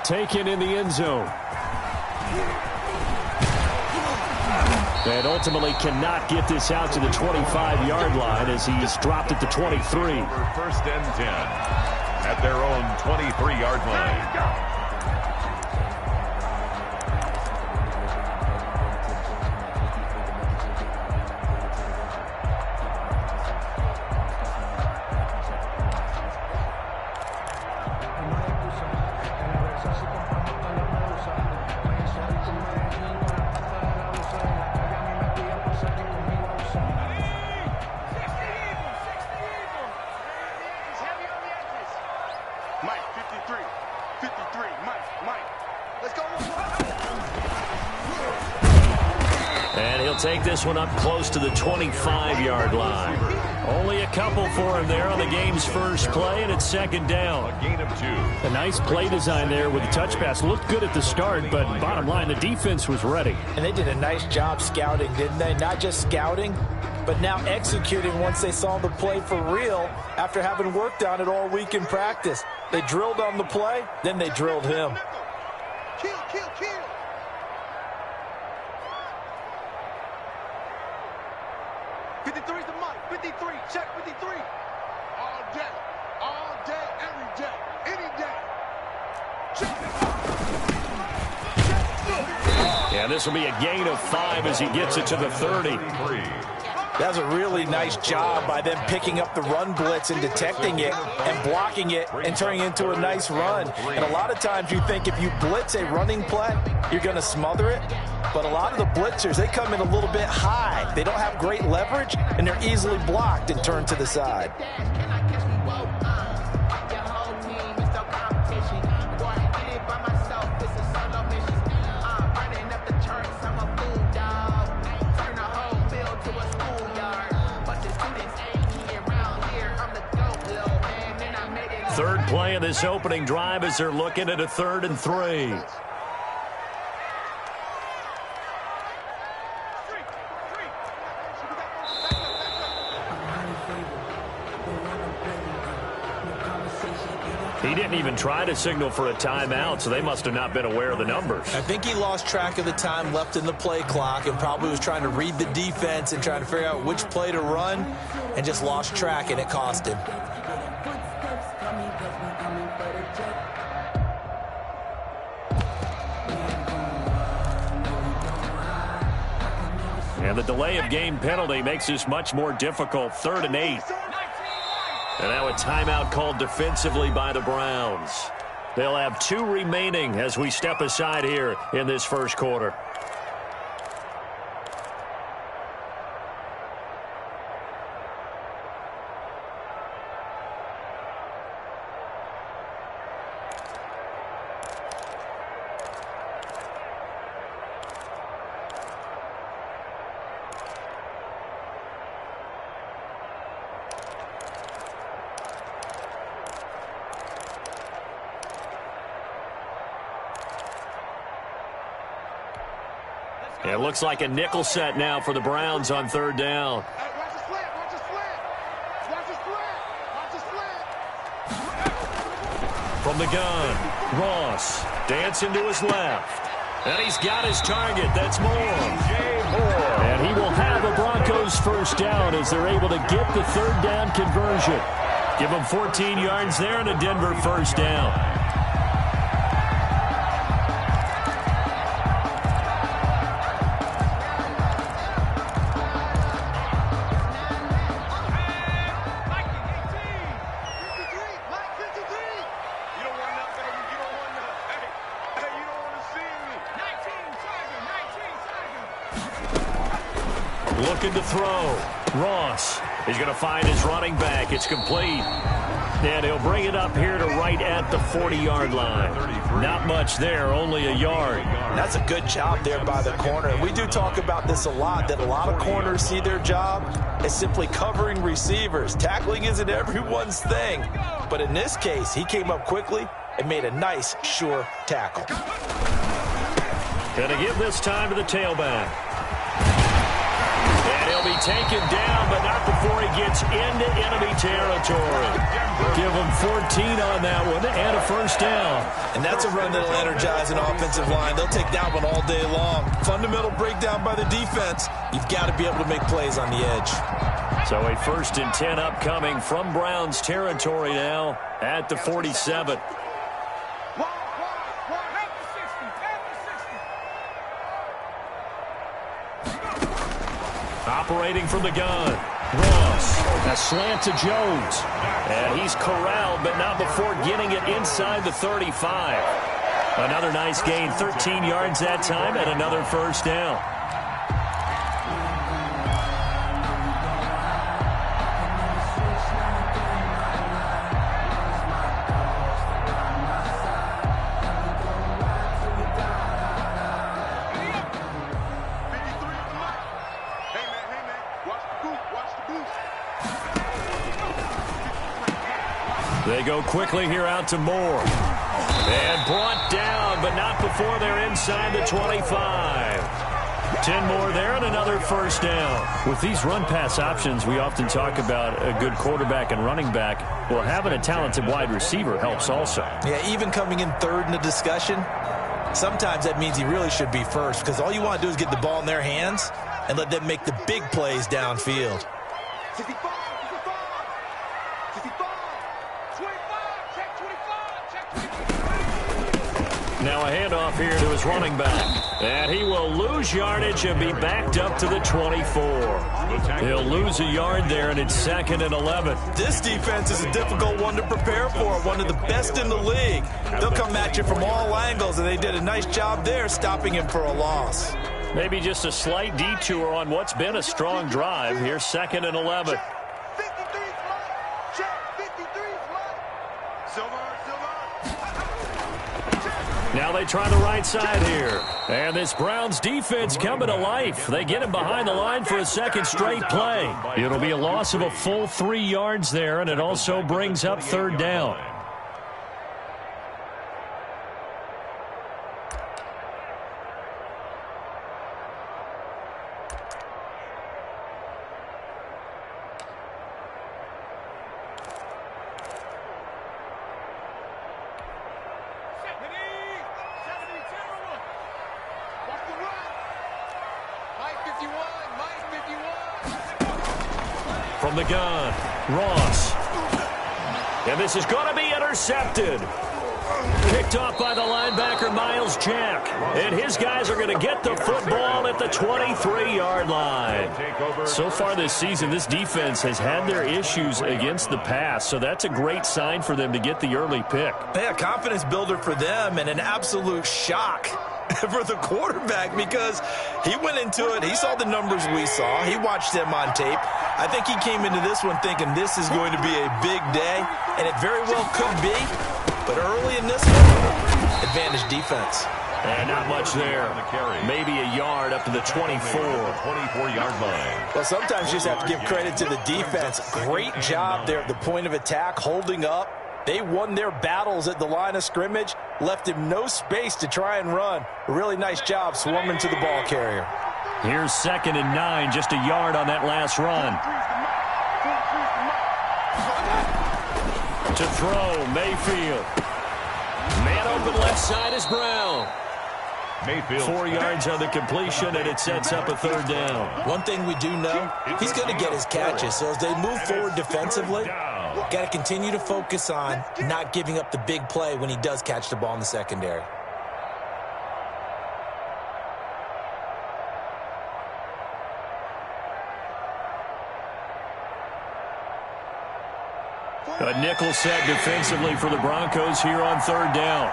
taken in the end zone. And ultimately cannot get this out to the 25-yard line as he's dropped it to 23. First and 10 at their own 23-yard line. Take this one up close to the 25-yard line. Only a couple for him there on the game's first play, and it's second down. A gain of 2. A nice play design there with the touch pass. Looked good at the start, but bottom line, the defense was ready. And they did a nice job scouting, didn't they? Not just scouting, but now executing once they saw the play for real after having worked on it all week in practice. They drilled on the play, then they drilled him. Kill. 53 is the mic. 53. Check 53. All day, every day, any day. Check. Yeah, this will be a gain of 5 as he gets it to the 30. That was a really nice job by them picking up the run blitz and detecting it and blocking it and turning it into a nice run. And a lot of times you think if you blitz a running play, you're going to smother it. But a lot of the blitzers, they come in a little bit high. They don't have great leverage, and they're easily blocked and turned to the side. Third play of this opening drive as they're looking at a 3rd and 3. He didn't even try to signal for a timeout, so they must have not been aware of the numbers. I think he lost track of the time left in the play clock and probably was trying to read the defense and trying to figure out which play to run and just lost track, and it cost him. And the delay of game penalty makes this much more difficult. 3rd and 8. And now a timeout called defensively by the Browns. They'll have 2 remaining as we step aside here in this first quarter. It looks like a nickel set now for the Browns on 3rd down. From the gun, Ross dancing to his left. And he's got his target. That's Moore. And he will have a Broncos first down as they're able to get the 3rd down conversion. Give them 14 yards there and a Denver first down. Looking to throw. Ross is going to find his running back. It's complete. And he'll bring it up here to right at the 40-yard line. Not much there, only a yard. That's a good job there by the corner. We do talk about this a lot, that a lot of corners see their job as simply covering receivers. Tackling isn't everyone's thing. But in this case, he came up quickly and made a nice, sure tackle. Going to give this time to the tailback. And he'll He'll be taken down, but not before he gets into enemy territory. Give him 14 on that one and a first down. And that's a run that'll energize an offensive line. They'll take that one all day long. Fundamental breakdown by the defense. You've got to be able to make plays on the edge. So a 1st and 10 upcoming from Browns territory now at the 47. Operating from the gun. Ross. A slant to Jones. And he's corralled, but not before getting it inside the 35. Another nice gain. 13 yards that time and another first down. They go quickly here out to Moore. And brought down, but not before they're inside the 25. 10 more there and another first down. With these run-pass options, we often talk about a good quarterback and running back. Well, having a talented wide receiver helps also. Yeah, even coming in third in the discussion, sometimes that means he really should be first, because all you want to do is get the ball in their hands and let them make the big plays downfield. 65, 65, 65, 25, check 25, check 25. Now a handoff here to his running back. And he will lose yardage and be backed up to the 24. He'll lose a yard there, and it's 2nd and 11. This defense is a difficult one to prepare for, one of the best in the league. They'll come at you from all angles, and they did a nice job there stopping him for a loss. Maybe just a slight detour on what's been a strong drive. Here's 2nd and 11. 53's mine. Check 53's mine. Silver. Now they try the right side here. And this Browns defense coming to life. They get him behind the line for a second straight play. It'll be a loss of a full 3 yards there, and it also brings up 3rd down. From the gun, Ross. And this is going to be intercepted. Picked off by the linebacker, Miles Jack. And his guys are going to get the football at the 23-yard line. So far this season, this defense has had their issues against the pass, so that's a great sign for them to get the early pick. Yeah, confidence builder for them and an absolute shock for the quarterback, because he went into it, he saw the numbers we saw, he watched them on tape. I think he came into this one thinking this is going to be a big day, and it very well could be, but early in this one, advantage defense. And not much there. Maybe a yard up to the 24-yard line. Well, sometimes you just have to give credit to the defense. Great job there at the point of attack, holding up. They won their battles at the line of scrimmage, left him no space to try and run. A really nice job swarming to the ball carrier. Here's 2nd and 9, just a yard on that last run. To throw, Mayfield. Man open left side is Brown. Mayfield. 4 yards on the completion, and it sets up a 3rd down. One thing we do know, he's going to get his catches. So as they move forward defensively, got to continue to focus on not giving up the big play when he does catch the ball in the secondary. A nickel set defensively for the Broncos here on 3rd down.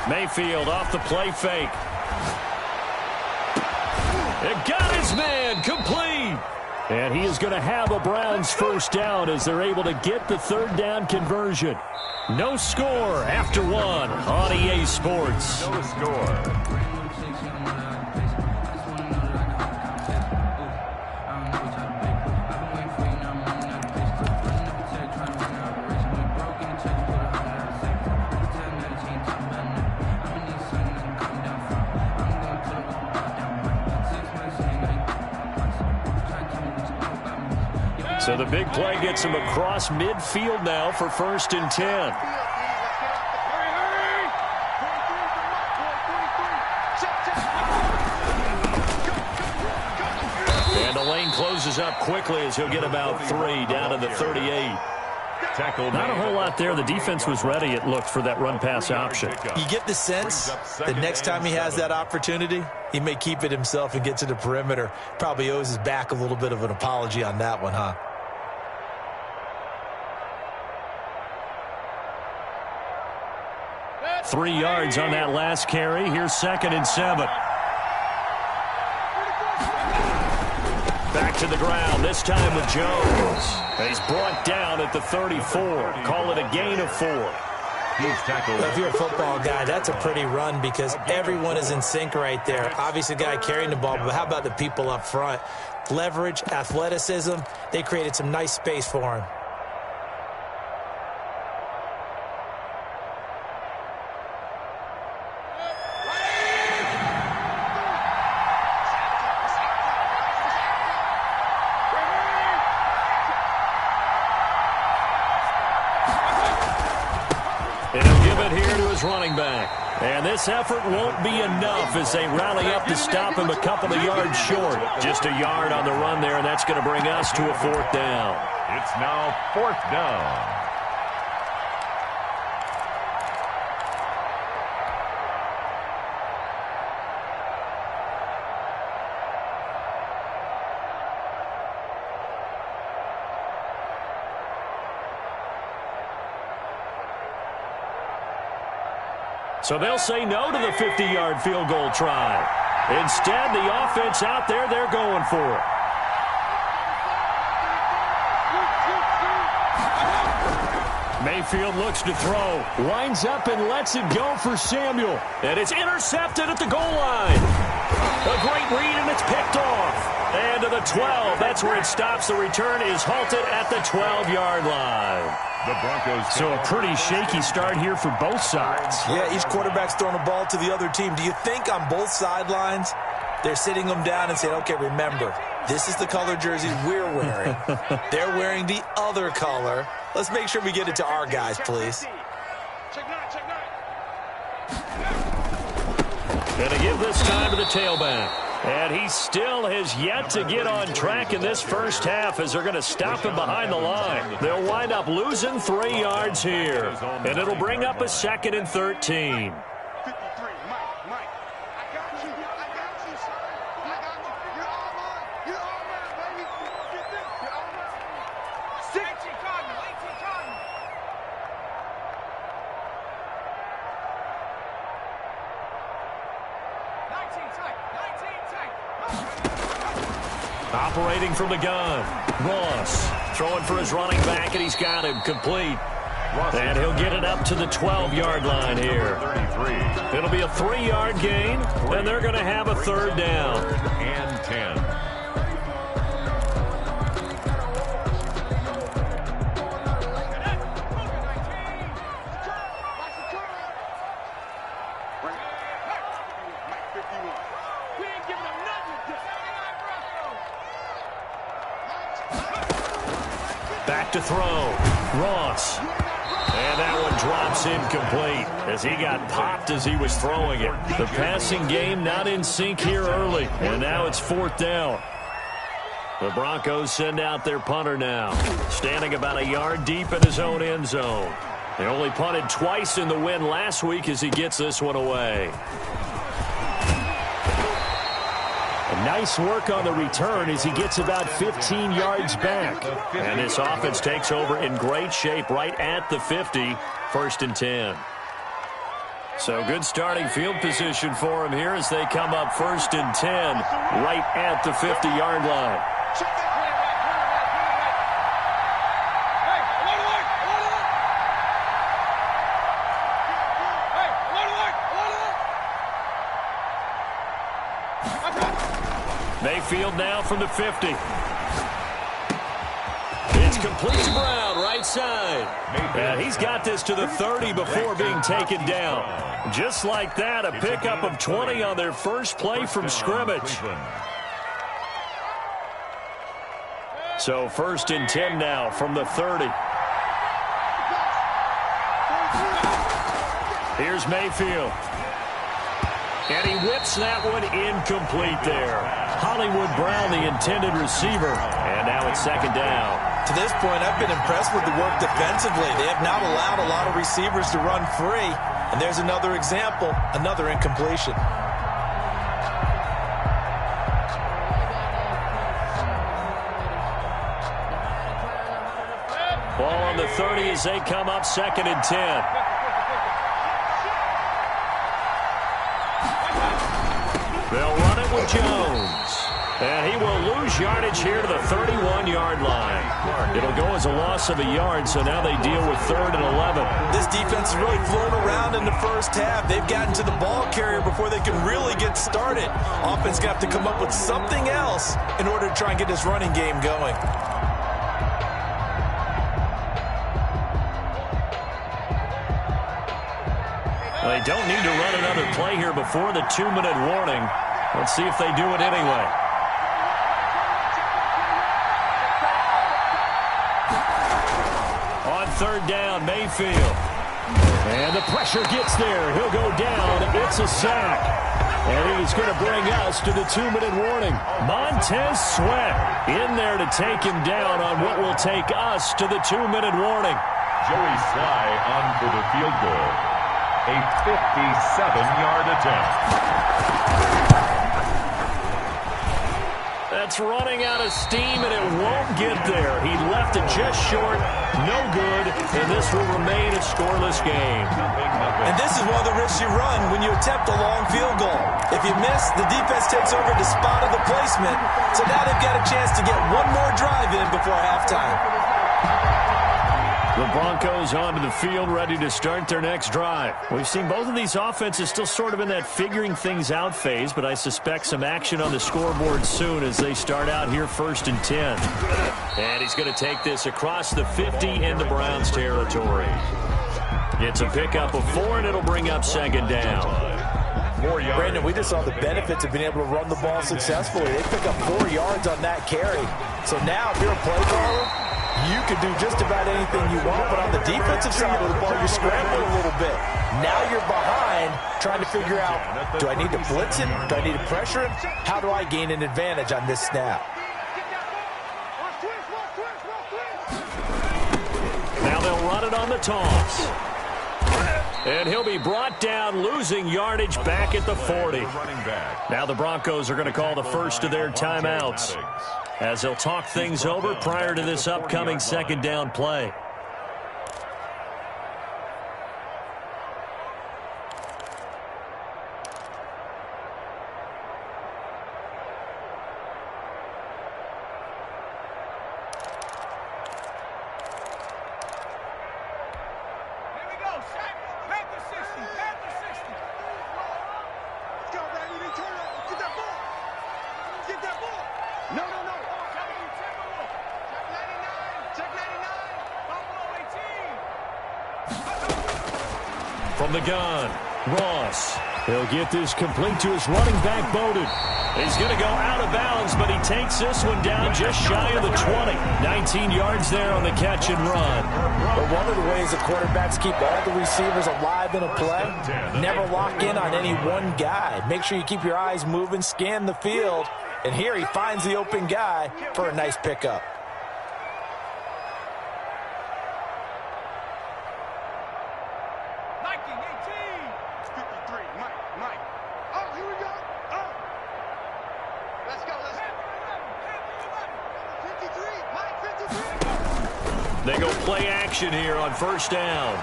Mayfield off the play fake. It got his man complete. And he is going to have a Browns first down as they're able to get the 3rd down conversion. No score after 1 on EA Sports. No score. So the big play gets him across midfield now for 1st and 10. And the lane closes up quickly as he'll get about 3 down to the 38. Not a whole lot there. The defense was ready, it looked, for that run-pass option. You get the sense that next time he has that opportunity, he may keep it himself and get to the perimeter. Probably owes his back a little bit of an apology on that one, huh? Three yards on that last carry. Here's 2nd and 7. Back to the ground, this time with Jones. He's brought down at the 34. Call it a gain of 4. If you're a football guy, that's a pretty run because everyone is in sync right there. Obviously, the guy carrying the ball, but how about the people up front? Leverage, athleticism, they created some nice space for him. Running back. And this effort won't be enough as they rally up to stop him a couple of yards short. Just a yard on the run there, and that's going to bring us to a 4th down. It's now 4th down. So they'll say no to the 50-yard field goal try. Instead, the offense out there, they're going for it. Mayfield looks to throw. Lines up and lets it go for Samuel. And it's intercepted at the goal line. A great read, and it's picked off. And to the 12. That's where it stops. The return is halted at the 12-yard line. The Broncos. So a pretty shaky start here for both sides. Yeah, each quarterback's throwing the ball to the other team. Do you think on both sidelines they're sitting them down and saying, okay, remember, this is the color jersey we're wearing. They're wearing the other color. Let's make sure we get it to our guys, please. Gonna give this time to the tailback. And he still has yet to get on track in this first half as they're going to stop him behind the line. They'll wind up losing 3 yards here. And it'll bring up a 2nd and 13. Operating from the gun. Ross throwing for his running back, and he's got him complete. And he'll get it up to the 12-yard line here. It'll be a 3-yard gain, and they're going to have a 3rd down. And 10. Back to throw. Ross. And that one drops incomplete as he got popped as he was throwing it. The passing game not in sync here early. And now it's 4th down. The Broncos send out their punter now. Standing about a yard deep in his own end zone. They only punted twice in the win last week as he gets this one away. Nice work on the return as he gets about 15 yards back. And this offense takes over in great shape right at the 50, 1st and 10. So good starting field position for him here as they come up 1st and 10 right at the 50-yard line. Mayfield now from the 50. It's complete to Brown, right side. And he's got this to the 30 before being taken down. Just like that, a pickup of 20 on their first play from scrimmage. So 1st and 10 now from the 30. Here's Mayfield. And he whips that one incomplete there. Hollywood Brown, the intended receiver. And now it's 2nd down. To this point, I've been impressed with the work defensively. They have not allowed a lot of receivers to run free. And there's another example, another incompletion. Ball on the 30 as they come up 2nd and 10. They'll run it with Jones. And he will lose yardage here to the 31-yard line. It'll go as a loss of a yard, so now they deal with 3rd and 11. This defense has really flown around in the first half. They've gotten to the ball carrier before they can really get started. Offense going to have to come up with something else in order to try and get this running game going. They don't need to run another play here before the 2-minute warning. Let's see if they do it anyway. On 3rd down, Mayfield. And the pressure gets there. He'll go down. It's a sack. And he's going to bring us to the 2-minute warning. Montez Sweat in there to take him down on what will take us to the 2-minute warning. Joey Sly on for the field goal. A 57-yard attempt. That's running out of steam, and it won't get there. He left it just short, no good, and this will remain a scoreless game. And this is one of the risks you run when you attempt a long field goal. If you miss, the defense takes over the spot of the placement, so now they've got a chance to get one more drive in before halftime. The Broncos onto the field, ready to start their next drive. We've seen both of these offenses still sort of in that figuring things out phase, but I suspect some action on the scoreboard soon as they start out here 1st and 10. And he's going to take this across the 50 into Browns territory. It's a pickup of 4, and it'll bring up 2nd down. Brandon, we just saw the benefits of being able to run the ball successfully. They pick up 4 yards on that carry. So now, if you're a play caller, you can do just about anything you want, but on the defensive side of the ball, you're scrambling a little bit. Now you're behind, trying to figure out, do I need to blitz him? Do I need to pressure him? How do I gain an advantage on this snap? Now they'll run it on the toss. And he'll be brought down, losing yardage back at the 40. Now the Broncos are going to call the first of their timeouts, as they'll talk things over prior to this upcoming 2nd down play. From the gun, Ross. He'll get this complete to his running back, Bowden. He's going to go out of bounds, but he takes this one down just shy of the 20. 19 yards there on the catch and run. But one of the ways the quarterbacks keep all the receivers alive in a play, never lock in on any one guy. Make sure you keep your eyes moving, scan the field, and here he finds the open guy for a nice pickup. They go play action here on 1st down.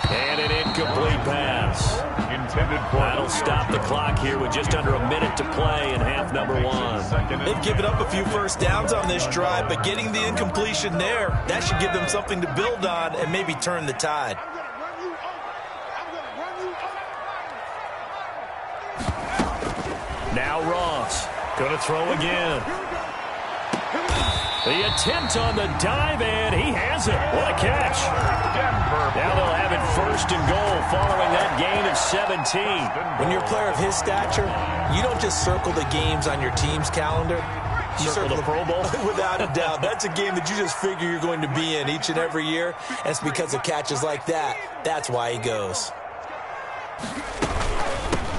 And an incomplete pass. That'll stop the clock here with just under a minute to play in half number 1. They've given up a few first downs on this drive, but getting the incompletion there, that should give them something to build on and maybe turn the tide. Now Ross going to throw again. The attempt on the dive, and he has it. What a catch. Now they'll have it 1st and goal following that gain of 17. When you're a player of his stature, you don't just circle the games on your team's calendar. circle the Pro Bowl? Without a doubt. That's a game that you just figure you're going to be in each and every year. And it's because of catches like that. That's why he goes.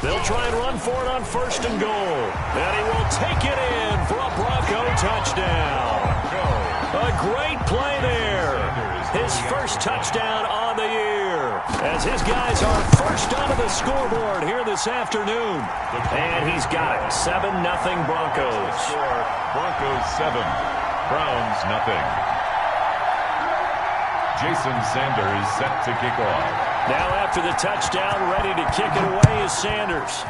They'll try and run for it on 1st and goal. And he will take it in for a Bronco touchdown. A great play there. His first touchdown on the year. As his guys are first onto the scoreboard here this afternoon. And he's got it. 7-0 Broncos. Broncos 7, Browns nothing. Jason Sanders set to kick off. Now after the touchdown, ready to kick it away is Sanders.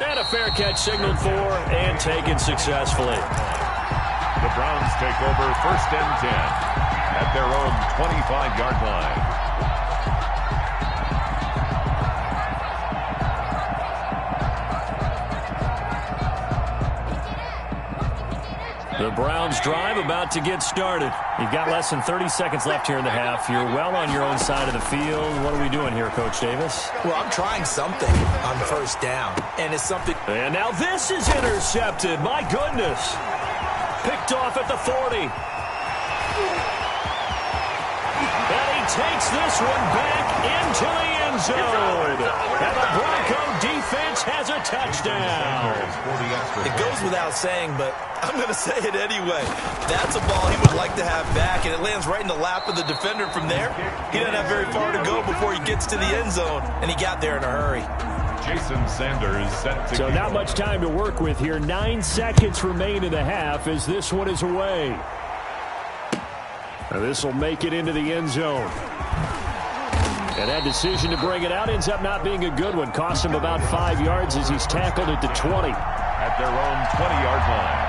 And a fair catch signaled for and taken successfully. The Browns take over 1st and 10 at their own 25-yard line. The Browns drive about to get started. You've got less than 30 seconds left here in the half. You're well on your own side of the field. What are we doing here, Coach Davis? Well, I'm trying something on 1st down. And it's something... And now this is intercepted. My goodness. Picked off at the 40. And he takes this one back into the end zone. And the Bronco defense has a touchdown. It goes without saying, but I'm going to say it anyway. That's a ball he would like to have back, and it lands right in the lap of the defender from there. He doesn't have very far to go before he gets to the end zone, and he got there in a hurry. Jason Sanders set to So not much time to work with here. 9 seconds remain in the half as this one is away. Now this will make it into the end zone. And that decision to bring it out ends up not being a good one. Cost him about 5 yards as he's tackled at the 20. at their own 20-yard line.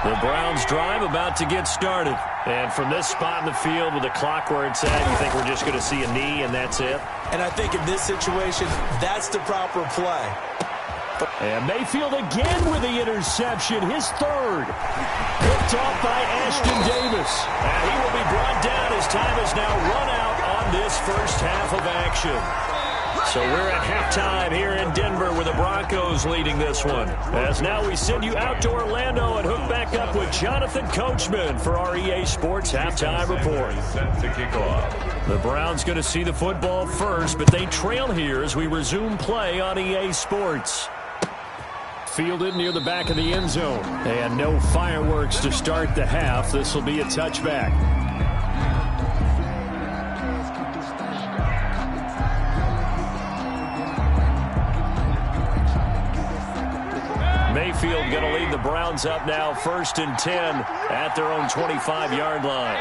The Browns drive about to get started. And from this spot in the field with the clock where it's at, you think we're just going to see a knee and that's it? And I think in this situation, that's the proper play. And Mayfield again with the interception, his third. Picked off by Ashton Davis. And he will be brought down as time has now run out on this first half of action. So we're at halftime here in Denver with the Broncos leading this one. As now we send you out to Orlando and hook back up with Jonathan Coachman for our EA Sports Halftime Report. Set to kick off. The Browns going to see the football first, but they trail here as we resume play on EA Sports. Fielded near the back of the end zone. And no fireworks to start the half. This will be a touchback. Mayfield going to lead the Browns up now, 1st and 10 at their own 25-yard line.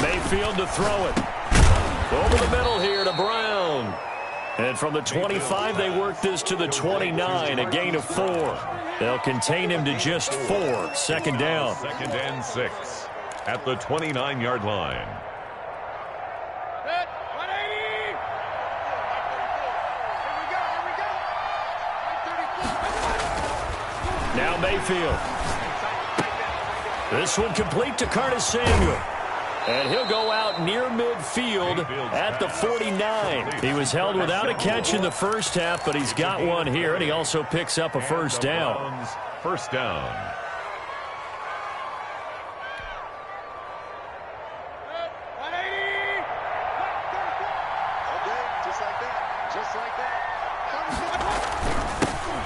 Mayfield to throw it. Over the middle here to Brown. And from the 25, they work this to the 29, a gain of 4. They'll contain him to just 4. 2nd down. 2nd and 6 at the 29-yard line. Now Mayfield. This one complete to Curtis Samuel. And he'll go out near midfield at the 49. He was held without a catch in the first half, but he's got one here, and he also picks up a first down. First down.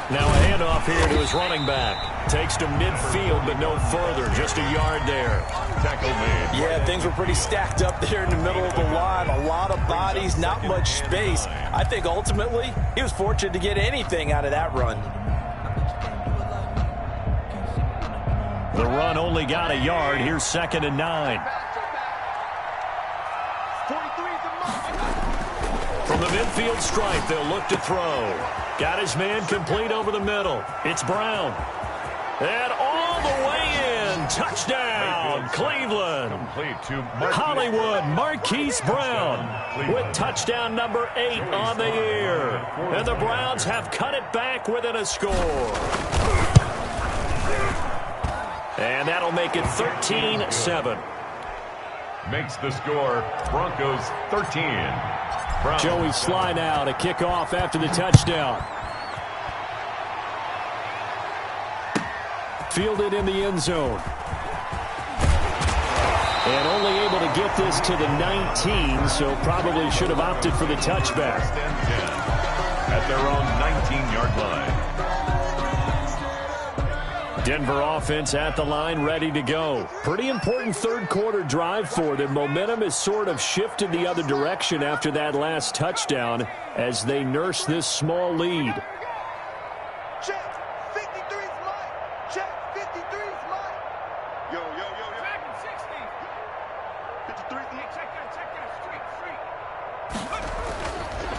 Now a handoff here to his running back. Takes to midfield, but no further. Just a yard there. Tackle made. Yeah, things were pretty stacked up there in the middle of the line. A lot of bodies, not much space. I think ultimately he was fortunate to get anything out of that run. The run only got a yard. Here's 2nd and 9. From the midfield stripe, they'll look to throw. Got his man complete over the middle. It's Brown. And all the way in. Touchdown, Cleveland. Complete to Hollywood Marquise Brown with touchdown number 8 on the year. And the Browns have cut it back within a score. And that'll make it 13-7. Makes the score Broncos 13, Joey Sly now to kick off after the touchdown. Fielded in the end zone. And only able to get this to the 19, so probably should have opted for the touchback. At their own 19-yard line. Denver offense at the line, ready to go. Pretty important third quarter drive for them. Momentum has sort of shifted the other direction after that last touchdown as they nurse this small lead. Check. 53's mine. Check. 53's mine. Yo. Check 60. 53. Check that. Street.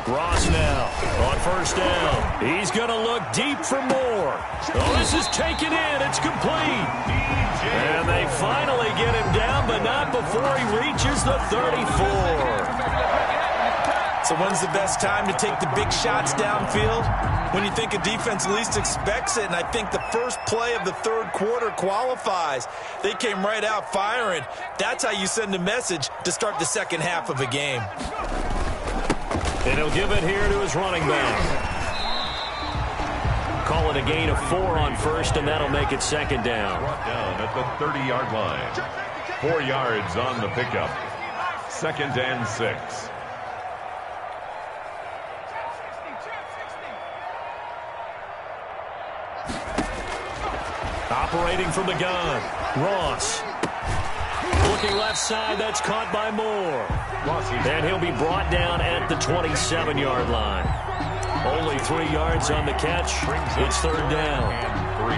Ross now on first down. He's going to look deep for more. Oh, this is taken in. It's complete. And they finally get him down, but not before he reaches the 34. So when's the best time to take the big shots downfield? When you think a defense least expects it, and I think the first play of the third quarter qualifies. They came right out firing. That's how you send a message to start the second half of a game. And he'll give it here to his running back. Call it a gain of 4 on first, and that'll make it second down. Brought down at the 30-yard line. 4 yards on the pickup. 2nd and 6. Operating from the gun. Ross. Looking left side, that's caught by Moore. And he'll be brought down at the 27-yard line. Only 3 yards on the catch. It's third down. And 3.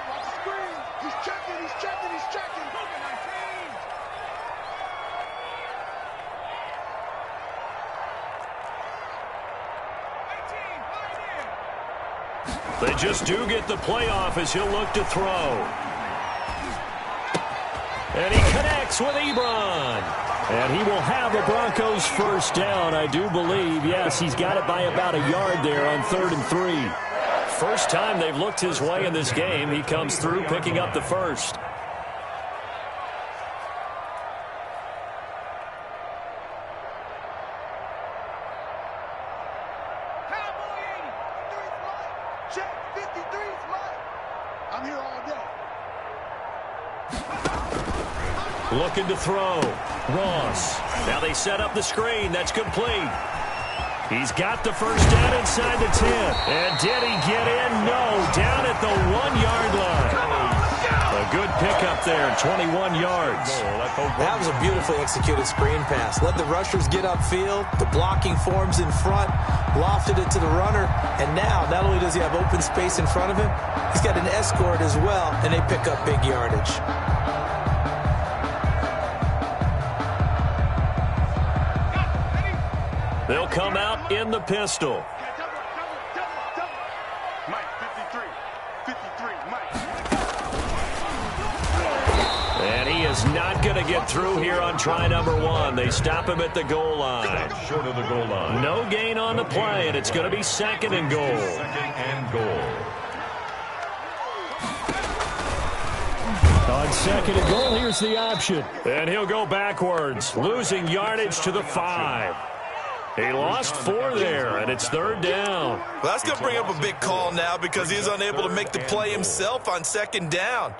Watch the screen. He's checking. They just do get the playoff as he'll look to throw. And he connects with Ebron. And he will have a Broncos first down, I do believe. Yes, he's got it by about a yard there on 3rd and 3. First time they've looked his way in this game. He comes through picking up the first. Check. 53's mine. I'm here all day. Looking to throw. Ross. Now they set up the screen. That's complete. He's got the first down inside the 10. And did he get in? No. Down at the 1-yard line. A good pickup there, 21 yards. That was a beautifully executed screen pass. Let the rushers get upfield. The blocking forms in front. Lofted it to the runner. And now, not only does he have open space in front of him, he's got an escort as well, and they pick up big yardage. They'll come out in the pistol. Mike, 53. 53, Mike. And he is not going to get through here on try number 1. They stop him at the goal line. Short of the goal line. No gain on the play, and it's going to be 2nd and goal. 2nd and goal. On 2nd and goal, here's the option. And he'll go backwards, losing yardage to the 5. He lost 4 there, and it's 3rd down. Well, that's going to bring up a big call now because he's unable to make the play himself on 2nd down.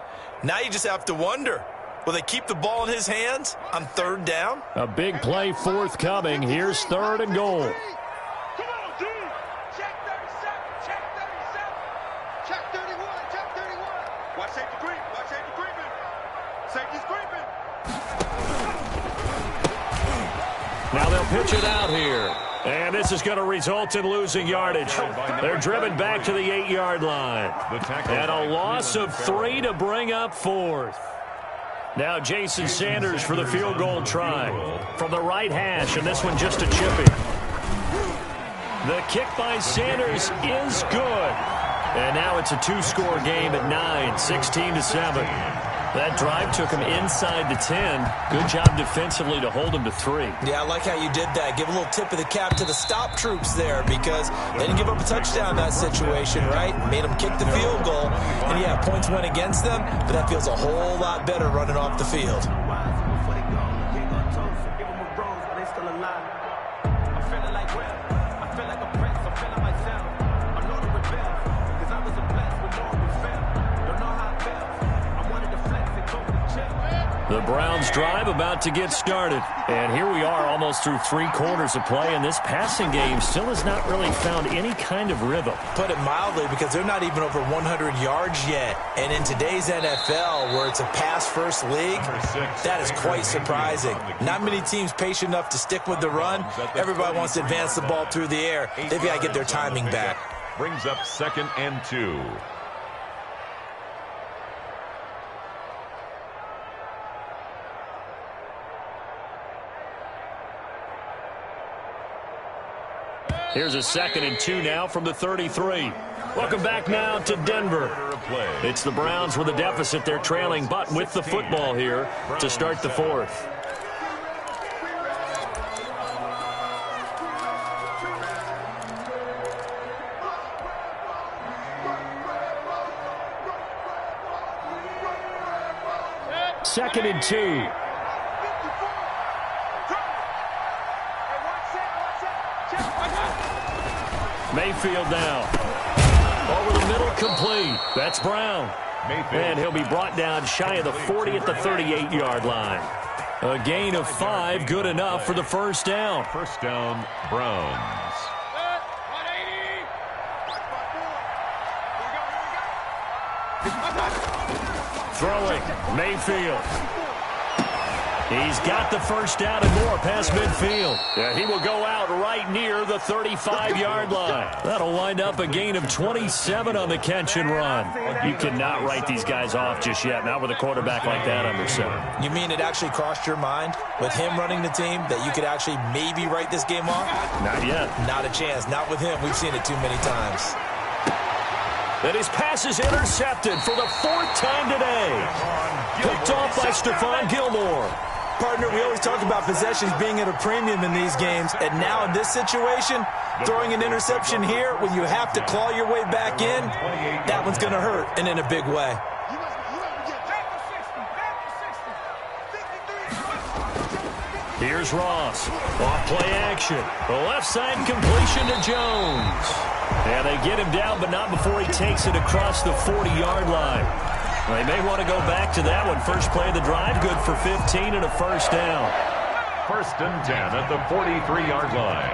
Now you just have to wonder, will they keep the ball in his hands on 3rd down? A big play forthcoming. Here's 3rd and goal. Come on, dude. Check 37. Check 37. Check 31. Check 31. Watch safety creep. Watch safety creeping. Safety's creeping. Now they'll pitch it out here. And this is going to result in losing yardage. They're driven back to the 8-yard line. And a loss of 3 to bring up 4th. Now Jason Sanders for the field goal try. From the right hash, and this one just a chipping. The kick by Sanders is good. And now it's a 2-score game at 9, 16-7. That drive took him inside the 10. Good job defensively to hold him to 3. Yeah, I like how you did that. Give a little tip of the cap to the stop troops there because they didn't give up a touchdown in that situation, right? Made them kick the field goal. And, yeah, points went against them, but that feels a whole lot better running off the field. still alive. I'm feeling like real. I feel like a prince. I'm feeling myself. I'm known to rebel, cause I was a blessed with no one fell. Don't know how I felt. I wanted to flex and go to the chill. The Browns drive about to get started. And here we are almost through 3 quarters of play, and this passing game still has not really found any kind of rhythm. Put it mildly, because they're not even over 100 yards yet. And in today's NFL, where it's a pass-first league, that is quite surprising. Not many teams patient enough to stick with the run. Everybody wants to advance the ball through the air. They've got to get their timing back. Brings up 2nd and 2. Here's a 2nd and 2 now from the 33. Welcome back now to Denver. It's the Browns with a deficit. They're trailing, but with the football here to start the 4th. Second and 2. Mayfield now. Over the middle, complete. That's Brown. And he'll be brought down shy of the 40 at the 38-yard line. A gain of 5, good enough for the first down. First down, Browns. Throwing, Mayfield. He's got the first down and more past midfield. Yeah, he will go out right near the 35-yard line. That'll wind up a gain of 27 on the catch and run. You cannot write these guys off just yet, not with a quarterback like that under center. You mean it actually crossed your mind with him running the team that you could actually maybe write this game off? Not yet. Not a chance. Not with him. We've seen it too many times. And his pass is intercepted for the 4th time today. Picked off by Stephon Gilmore. Partner, we always talk about possessions being at a premium in these games, and now in this situation, throwing an interception here when you have to claw your way back in, that one's going to hurt, and in a big way. Here's Ross. Off play action. The left side completion to Jones. And they get him down, but not before he takes it across the 40-yard line. They may want to go back to that one. First play of the drive, good for 15 and a first down. 1st and 10 at the 43-yard line.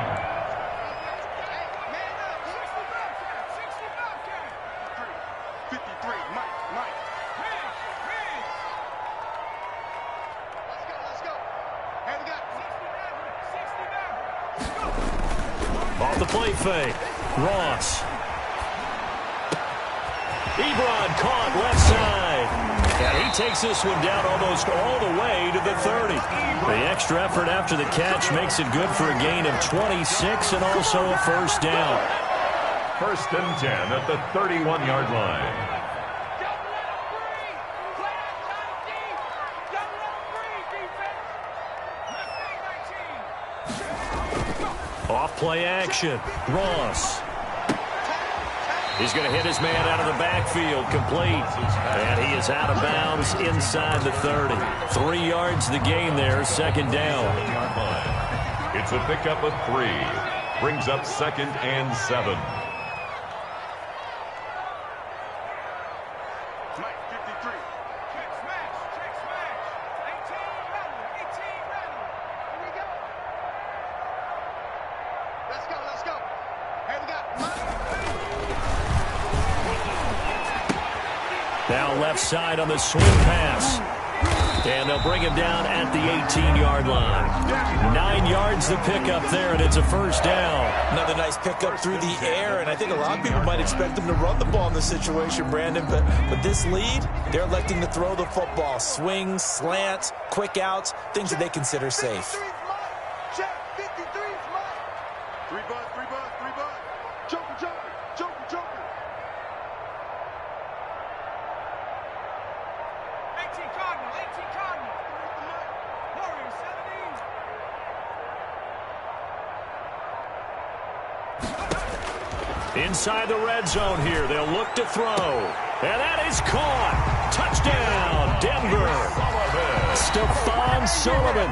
Off the play fake. Ross. Ebron caught left side. And he takes this one down almost all the way to the 30. The extra effort after the catch makes it good for a gain of 26 and also a first down. 1st and 10 at the 31-yard line. Off play action. Ross. He's going to hit his man out of the backfield, complete. And he is out of bounds inside the 30. 3 yards the gain there, 2nd down. It's a pickup of 3. Brings up 2nd and 7. Now left side on the swing pass. And they'll bring him down at the 18-yard line. 9 yards the pickup there, and it's a first down. Another nice pickup through the air, and I think a lot of people might expect them to run the ball in this situation, Brandon. But with this lead, they're electing to throw the football. Swings, slants, quick outs, things that they consider safe. Inside the red zone here, they'll look to throw. And that is caught. Touchdown, Denver. Stephon Sullivan,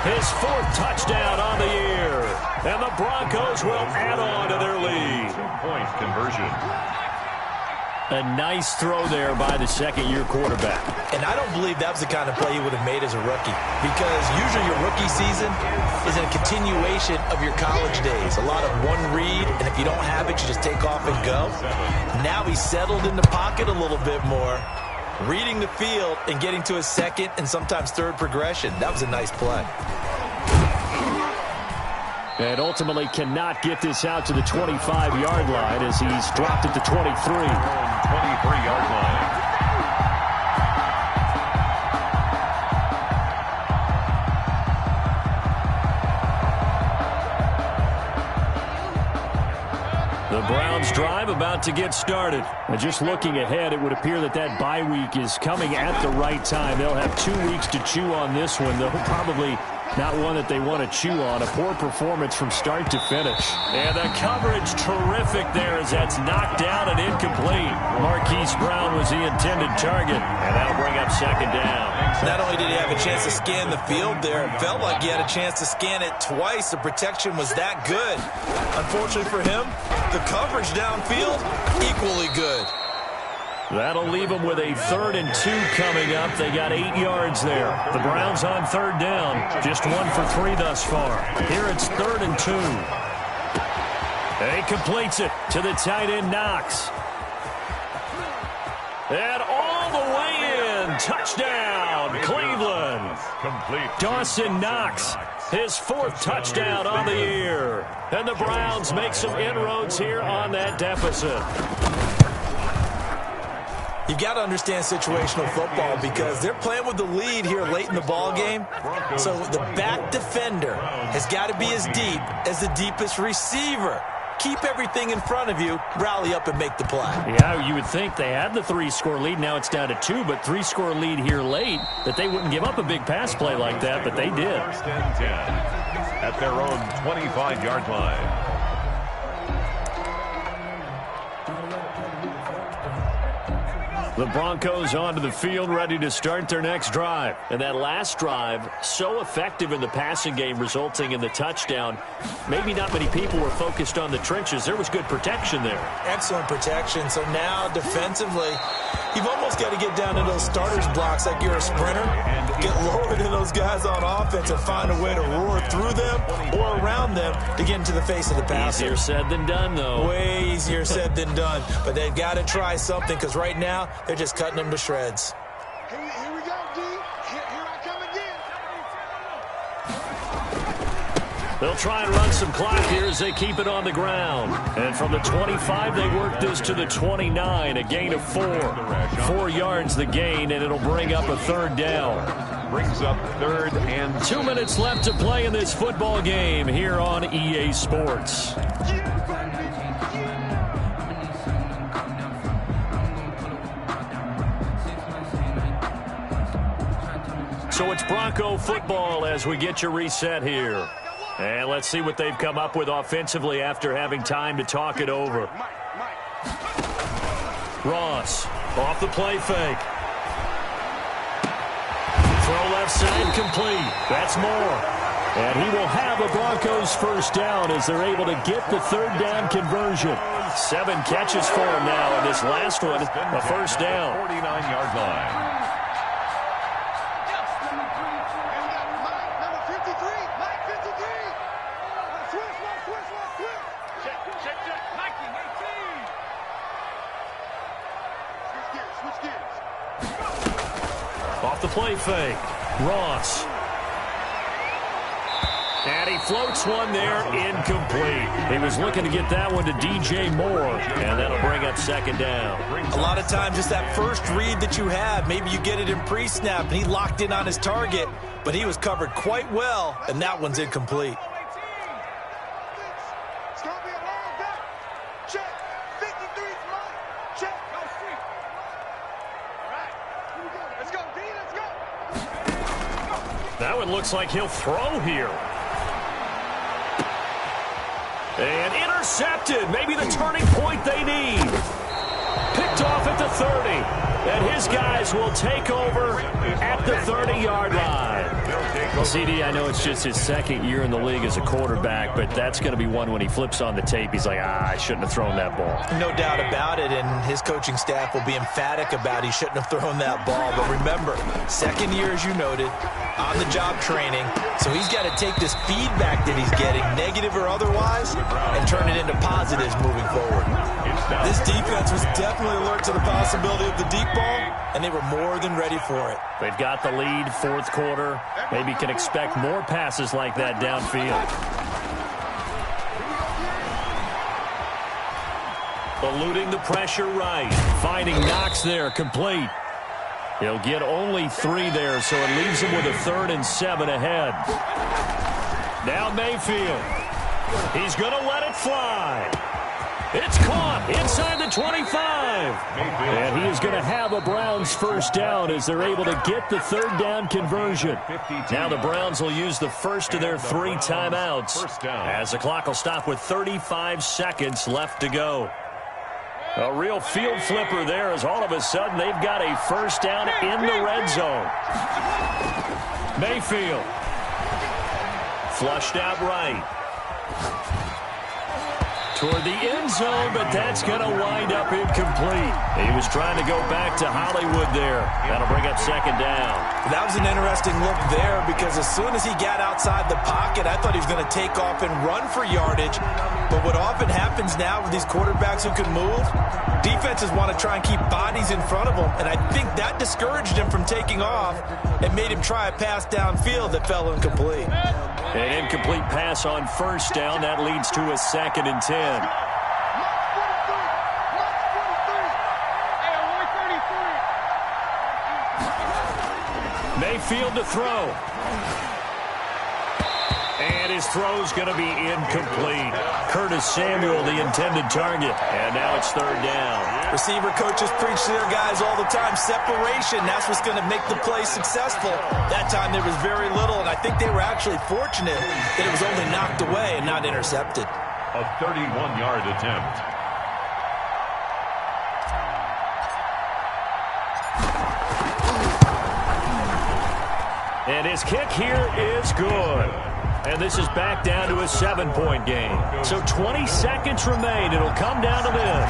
his 4th touchdown on the year. And the Broncos will add on to their lead. 2-point conversion. A nice throw there by the second-year quarterback. And I don't believe that was the kind of play he would have made as a rookie, because usually your rookie season is a continuation of your college days. A lot of one read, and if you don't have it, you just take off and go. Now he's settled in the pocket a little bit more, reading the field and getting to his second and sometimes third progression. That was a nice play. And ultimately cannot get this out to the 25-yard line as he's dropped at the 23. 23-yard line. The Browns drive about to get started. And just looking ahead, it would appear that that bye week is coming at the right time. They'll have 2 weeks to chew on this one. They'll probably not one that they want to chew on. A poor performance from start to finish. And the coverage terrific there as that's knocked down and incomplete. Marquise Brown was the intended target. And that'll bring up second down. Not only did he have a chance to scan the field there, it felt like he had a chance to scan it twice. The protection was that good. Unfortunately for him, the coverage downfield, equally good. That'll leave them with a 3rd and 2 coming up. They got 8 yards there. The Browns on 3rd down. Just 1 for 3 thus far. Here it's 3rd and 2. And he completes it to the tight end, Knox. And all the way in. Touchdown, Cleveland. Complete. Dawson Knox, his 4th touchdown on the year. And the Browns make some inroads here on that deficit. You've got to understand situational football because they're playing with the lead here late in the ball game. So the back defender has got to be as deep as the deepest receiver. Keep everything in front of you, rally up and make the play. Yeah, you would think they had the 3-score lead. Now it's down to 2, but 3-score lead here late, that they wouldn't give up a big pass play like that, but they did. 1st and 10 at their own 25-yard line. The Broncos onto the field, ready to start their next drive. And that last drive, so effective in the passing game, resulting in the touchdown. Maybe not many people were focused on the trenches. There was good protection there. Excellent protection. So now, defensively, you've almost got to get down to those starters blocks like you're a sprinter. Get lower than those guys on offense and find a way to roar through them or around them to get into the face of the passer. Easier said than done, though. Way easier said than done. But they've got to try something because right now, they're just cutting them to shreds. Here we go, D. Here I come again. They'll try and run some clock here as they keep it on the ground. And from the 25, they work this to the 29, a gain of 4. 4 yards the gain, and it'll bring up a 3rd down. Brings up 3rd and 2 minutes left to play in this football game here on EA Sports. So it's Bronco football as we get you reset here. And let's see what they've come up with offensively after having time to talk it over. Ross off the play fake. Throw left side complete. That's Moore. And he will have a Broncos 1st down as they're able to get the 3rd down conversion. 7 catches for him now, and this last one, a 1st down. 49-yard line. Off the play fake. Ross. And he floats one there, incomplete. He was looking to get that one to DJ Moore, and that'll bring up 2nd down. A lot of times, just that first read that you have, maybe you get it in pre-snap, and he locked in on his target, but he was covered quite well, and that one's incomplete. It's going to be a long day. Check. 53's mine. Check. Go street. All right. Here we go. Let's go, D. Let's go. That one looks like he'll throw here. And intercepted. Maybe the turning point they need. Picked picked off at the 30. And his guys will take over at the 30-yard line. Well, CD, I know it's just his second year in the league as a quarterback, but that's going to be one when he flips on the tape. He's like, I shouldn't have thrown that ball. No doubt about it, and his coaching staff will be emphatic about he shouldn't have thrown that ball. But remember, second year, as you noted, on-the-job training, so he's got to take this feedback that he's getting, negative or otherwise, and turn it into positives moving forward. This defense was definitely alert to the possibility of the deep ball, and they were more than ready for it. They've got the lead, fourth quarter. Maybe can expect more passes like that downfield. Eluding the pressure right. Finding Knox there, complete. He'll get only 3 there, so it leaves him with a 3rd and 7 ahead. Now Mayfield. He's going to let it fly. It's caught inside the 25. And he is going to have a Browns first down as they're able to get the 3rd down conversion. Now the Browns will use the first of their 3 timeouts as the clock will stop with 35 seconds left to go. A real field flipper there as all of a sudden they've got a first down in the red zone. Mayfield. Flushed out right. Toward the end zone, but that's going to wind up incomplete. He was trying to go back to Hollywood there. That'll bring up second down. That was an interesting look there because as soon as he got outside the pocket, I thought he was going to take off and run for yardage. But what often happens now with these quarterbacks who can move, defenses want to try and keep bodies in front of them, and I think that discouraged him from taking off and made him try a pass downfield that fell incomplete. An incomplete pass on first down. That leads to a 2nd and 10. Mayfield to throw. And his throw's going to be incomplete. Curtis Samuel, the intended target. And now it's 3rd down. Receiver coaches preach to their guys all the time. Separation, that's what's going to make the play successful. That time there was very little, and I think they were actually fortunate that it was only knocked away and not intercepted. A 31-yard attempt. And his kick here is good. And this is back down to a 7-point game. So 20 seconds remain. It'll come down to this.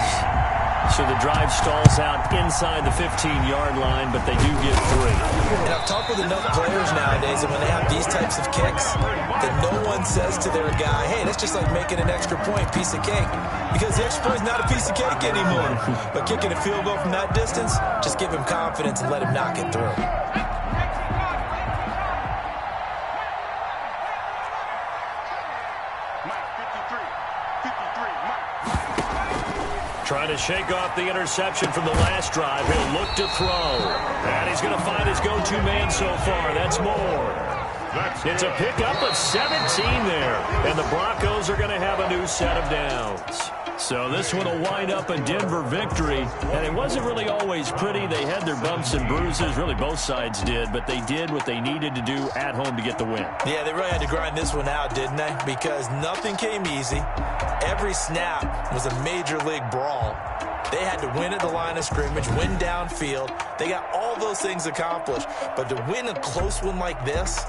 So the drive stalls out inside the 15-yard line, but they do get 3. And I've talked with enough players nowadays that when they have these types of kicks, that no one says to their guy, hey, that's just like making an extra point, piece of cake. Because the extra point is not a piece of cake anymore. But kicking a field goal from that distance, just give him confidence and let him knock it through. Trying to shake off the interception from the last drive. He'll look to throw. And he's going to find his go-to man so far. That's Moore. It's a pickup of 17 there. And the Broncos are going to have a new set of downs. So this one will wind up a Denver victory. And it wasn't really always pretty. They had their bumps and bruises. Really, both sides did. But they did what they needed to do at home to get the win. Yeah, they really had to grind this one out, didn't they? Because nothing came easy. Every snap was a major league brawl. They had to win at the line of scrimmage, win downfield. They got all those things accomplished. But to win a close one like this,